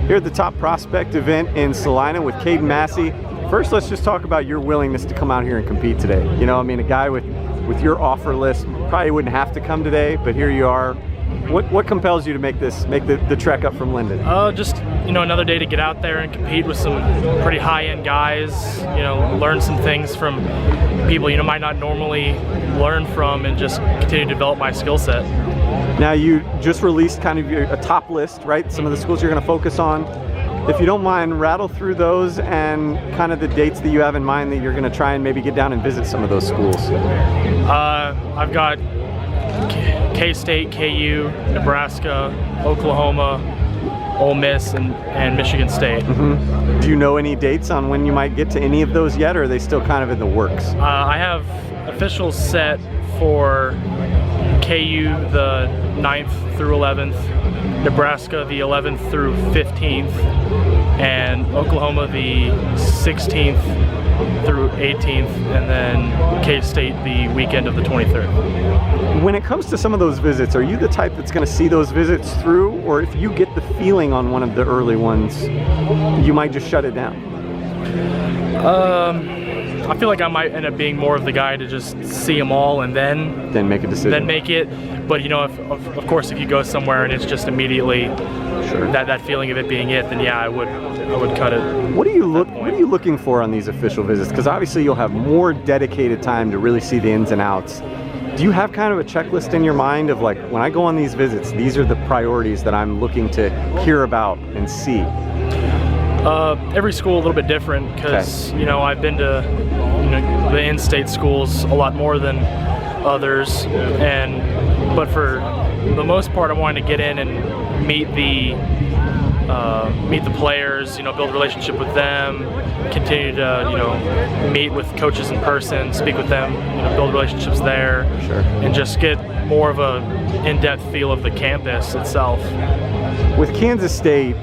Here at the Top Prospect event in Salina with Kaedin Massey. First, let's just talk about your willingness to come out here and compete today. You know, I mean, a guy with your offer list probably wouldn't have to come today, but here you are. What compels you to make the trek up from Lyndon? Just, you know, another day to get out there and compete with some pretty high-end guys, you know, learn some things from people, you know, might not normally learn from, and just continue to develop my skill set. Now, you just released kind of a top list, right? Some of the schools you're going to focus on. If you don't mind, rattle through those and kind of the dates that you have in mind that you're going to try and maybe get down and visit some of those schools. I've got K-State, KU, Nebraska, Oklahoma, Ole Miss, and Michigan State. Mm-hmm. Do you know any dates on when you might get to any of those yet, or are they still kind of in the works? I have official set for KU the 9th through 11th, Nebraska the 11th through 15th, and Oklahoma the 16th through 18th, and then K-State the weekend of the 23rd. When it comes to some of those visits, are you the type that's going to see those visits through, or if you get the feeling on one of the early ones, you might just shut it down? I feel like I might end up being more of the guy to just see them all and then make a decision. Then make it. But you know, of course, if you go somewhere and it's just immediately that feeling of it being it, then yeah, I would cut it. What are you looking for on these official visits? Because obviously you'll have more dedicated time to really see the ins and outs. Do you have kind of a checklist in your mind of like, when I go on these visits, these are the priorities that I'm looking to hear about and see? Every school a little bit different, because you know, I've been to the in-state schools a lot more than others, but for the most part, I wanted to get in and meet the players, you know, build a relationship with them, continue to, you know, meet with coaches in person, speak with them, you know, build relationships there, and just get more of a in-depth feel of the campus itself. With Kansas State,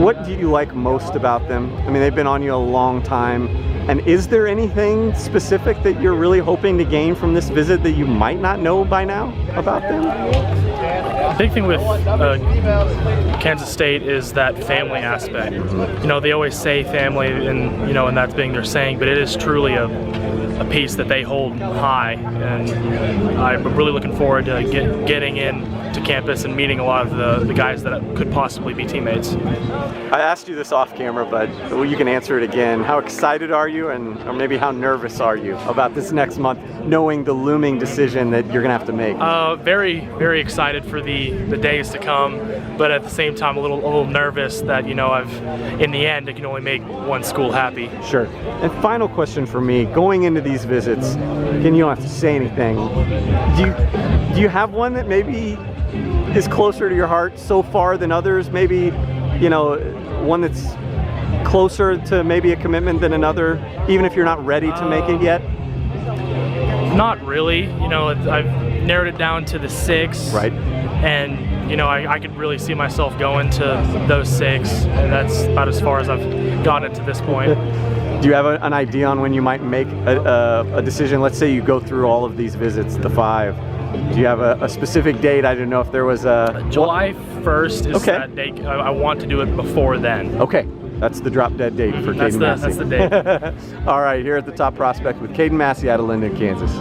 what do you like most about them? I mean, they've been on you a long time. And is there anything specific that you're really hoping to gain from this visit that you might not know by now about them? The big thing with Kansas State is that family aspect. You know, they always say family, and you know, and that's being their saying, but it is truly a piece that they hold high, and I'm really looking forward to getting in to campus and meeting a lot of the guys that could possibly be teammates. I asked you this off camera, but you can answer it again. How excited are you, or maybe how nervous are you about this next month, knowing the looming decision that you're gonna have to make? Very, very excited for the days to come, but at the same time a little nervous that, you know, in the end, it can only make one school happy. Sure. And final question for me, going into these visits, again, you don't have to say anything. Do you have one that maybe is closer to your heart so far than others? Maybe, you know, one that's closer to maybe a commitment than another, even if you're not ready to make it yet? Not really. You know, I've narrowed it down to the 6. Right. And, you know, I could really see myself going to those 6, and that's about as far as I've gotten to this point. Do you have an idea on when you might make a decision? Let's say you go through all of these visits, the 5. Do you have a specific date? I didn't know if there was a... July 1st is that date. I want to do it before then. Okay. That's the drop-dead date for Kaedin Massey. That's the date. All right, here at the Top Prospect with Kaedin Massey out of Lyndon, Kansas.